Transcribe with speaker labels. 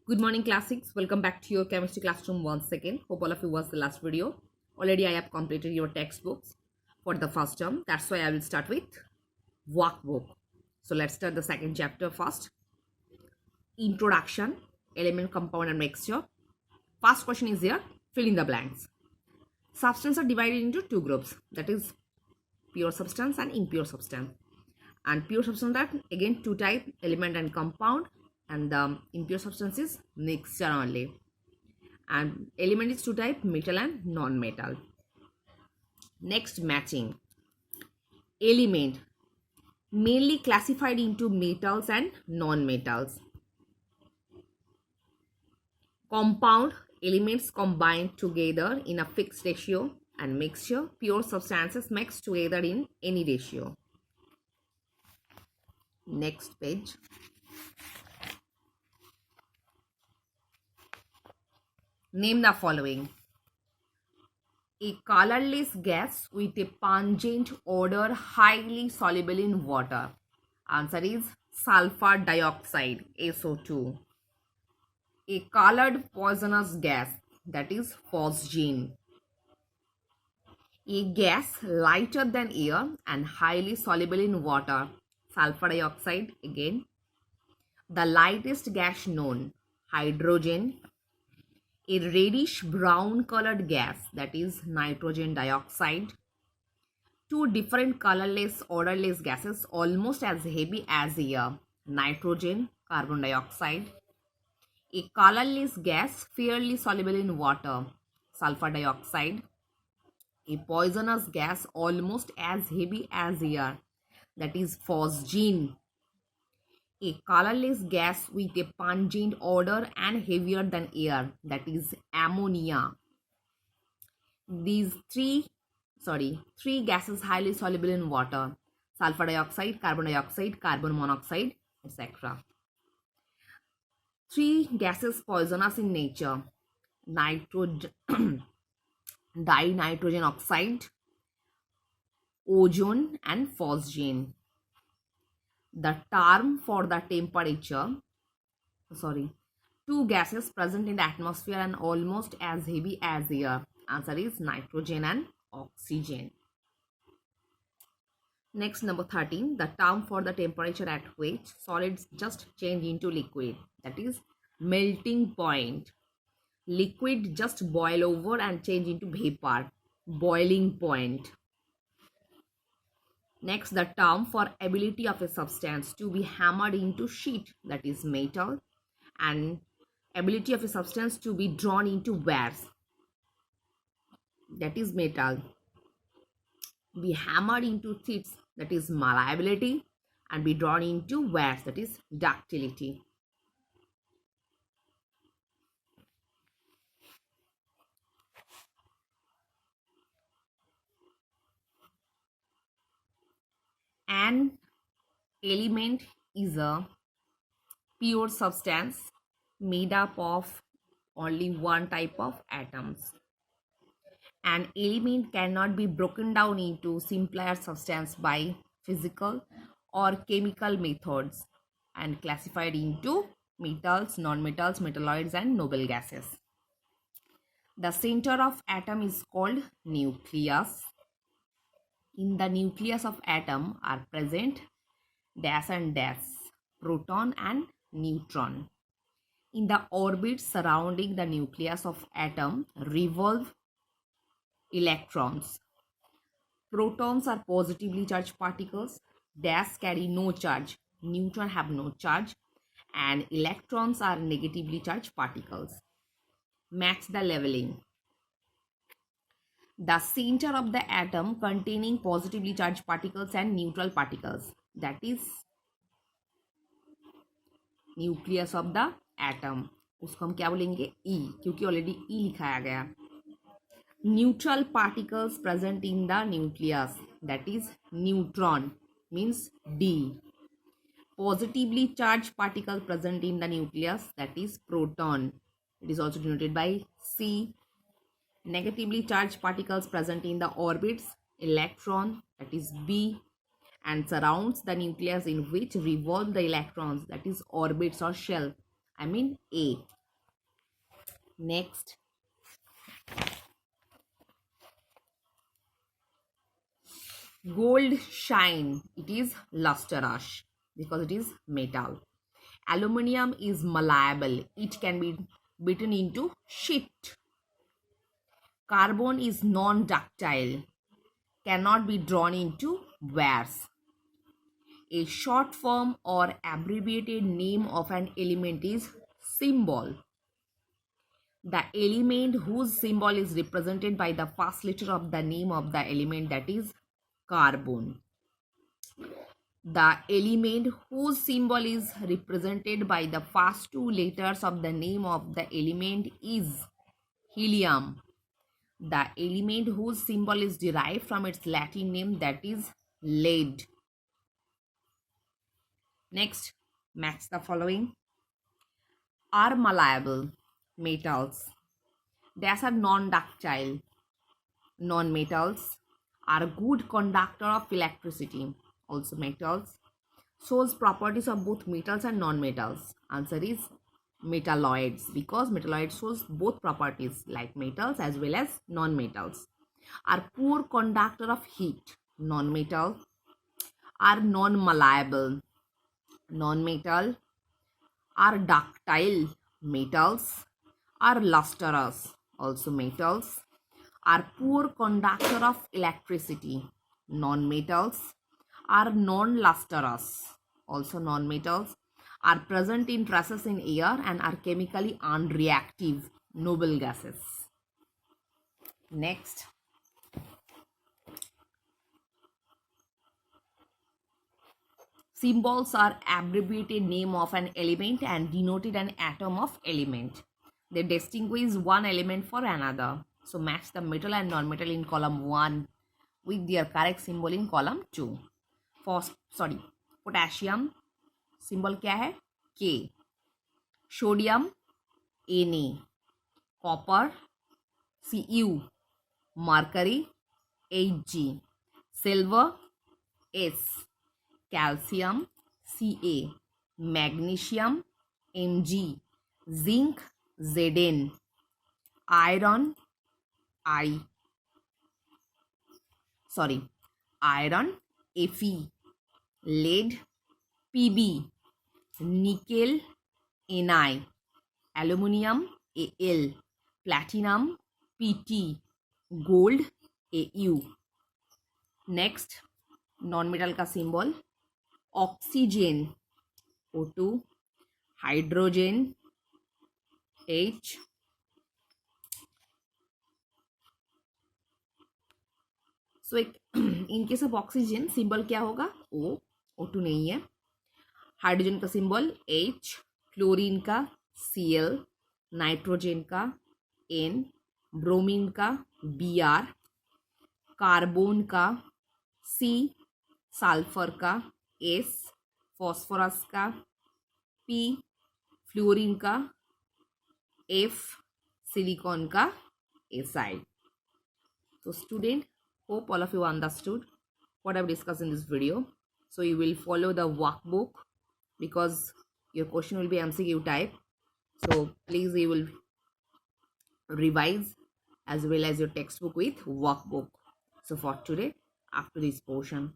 Speaker 1: Good morning, classics. Welcome back to your chemistry classroom once again. Hope all of you watched the last video. Already I have completed your textbooks for the first term. That's why I will start with workbook. So let's start the second chapter first. Introduction, element, compound and mixture. First question is here, fill in the blanks. Substances are divided into two groups, that is pure substance and impure substance. And pure substance are again two type, element and compound, and the impure substance is mixture only. And element is two type, metal and non-metal. Next, matching. Element mainly classified into metals and non-metals. Compound, elements combined together in a fixed ratio, and mixture, pure substances mixed together in any ratio. Next page. Name the following. A colorless gas with a pungent odor highly soluble in water. Answer is sulfur dioxide, SO2. A colored poisonous gas, that is phosgene. A gas lighter than air and highly soluble in water, sulfur dioxide again. The lightest gas known, hydrogen. A reddish brown colored gas, that is nitrogen dioxide. Two different colorless, odorless gases almost as heavy as air, nitrogen, carbon dioxide. A colorless gas fairly soluble in water, sulfur dioxide. A poisonous gas almost as heavy as air, that is phosgene. A colorless gas with a pungent odor and heavier than air, that is ammonia. These three gases highly soluble in water, sulfur dioxide, carbon monoxide, etc. Three gases poisonous in nature, dinitrogen oxide, ozone and phosgene. The term for the temperature, two gases present in the atmosphere and almost as heavy as air. Answer is nitrogen and oxygen. Next, number 13, the term for the temperature at which solids just change into liquid, that is melting point. Liquid just boil over and change into vapor, boiling point. Next, the term for ability of a substance to be hammered into sheet, that is metal, and ability of a substance to be drawn into wires, that is metal. Be hammered into sheets, that is malleability, and be drawn into wires, that is ductility. An element is a pure substance made up of only one type of atoms. An element cannot be broken down into simpler substance by physical or chemical methods and classified into metals, nonmetals, metalloids and noble gases. The center of atom is called nucleus. In the nucleus of atom are present dash and dash, proton and neutron. In the orbits surrounding the nucleus of atom revolve electrons. Protons are positively charged particles, dash carry no charge, neutron have no charge, and electrons are negatively charged particles. Match the leveling. The center of the atom containing positively charged particles and neutral particles, that is nucleus of the atom, उसको हम क्या बोलेंगे ई, क्योंकि already E लिखाया गया. Neutral particles present in the nucleus, that is neutron, means D. Positively charged particle present in the nucleus, that is proton, it is also denoted by C. Negatively charged particles present in the orbits, electron, that is B, and surrounds the nucleus in which revolve the electrons, that is orbits or shell, I mean A. Next, gold shine. It is lustrous because it is metal. Aluminium is malleable. It can be beaten into sheet. Carbon is non-ductile. Cannot be drawn into wires. A short form or abbreviated name of an element is symbol. The element whose symbol is represented by the first letter of the name of the element, that is carbon. The element whose symbol is represented by the first two letters of the name of the element is helium. The element whose symbol is derived from its Latin name, that is lead. Next, match the following. Are malleable metals. These are non-ductile. Non-metals are good conductor of electricity. Also metals shows properties of both metals and non-metals. Answer is metalloids, because metalloids shows both properties like metals as well as non-metals. Are poor conductor of heat. Non-metal are non-malleable. Non-metal are ductile. Metals are lustrous. Also metals are poor conductor of electricity. Non-metals are non-lustrous. Also non-metals are present in traces in air and are chemically unreactive, noble gases. Next, symbols are abbreviated name of an element and denoted an atom of element. They distinguish one element for another. So match the metal and non-metal in column 1 with their correct symbol in column 2. Potassium symbol क्या है के. Sodium Na. Copper Cu. Mercury Hg. Silver S. Calcium Ca. Magnesium Mg. Zinc Zn. Iron iron Fe. lead Pb. nickel Ni. aluminium Al. platinum Pt. gold Au. Next non metal का symbol oxygen O2. Hydrogen H. So एक in case of oxygen symbol क्या होगा O. O2 नहीं है. Hydrogen का symbol H. Chlorine का Cl. Nitrogen का N. Bromine का Br. कार्बन का C. सल्फर का S. फॉस्फोरस का P. फ्लोरीन का F. सिलिकॉन का Si. So student, hope all of you understood what I've discussed in this video. So you will follow the workbook because your question will be MCQ type. So please you will revise as well as your textbook with workbook. So for today, after this portion,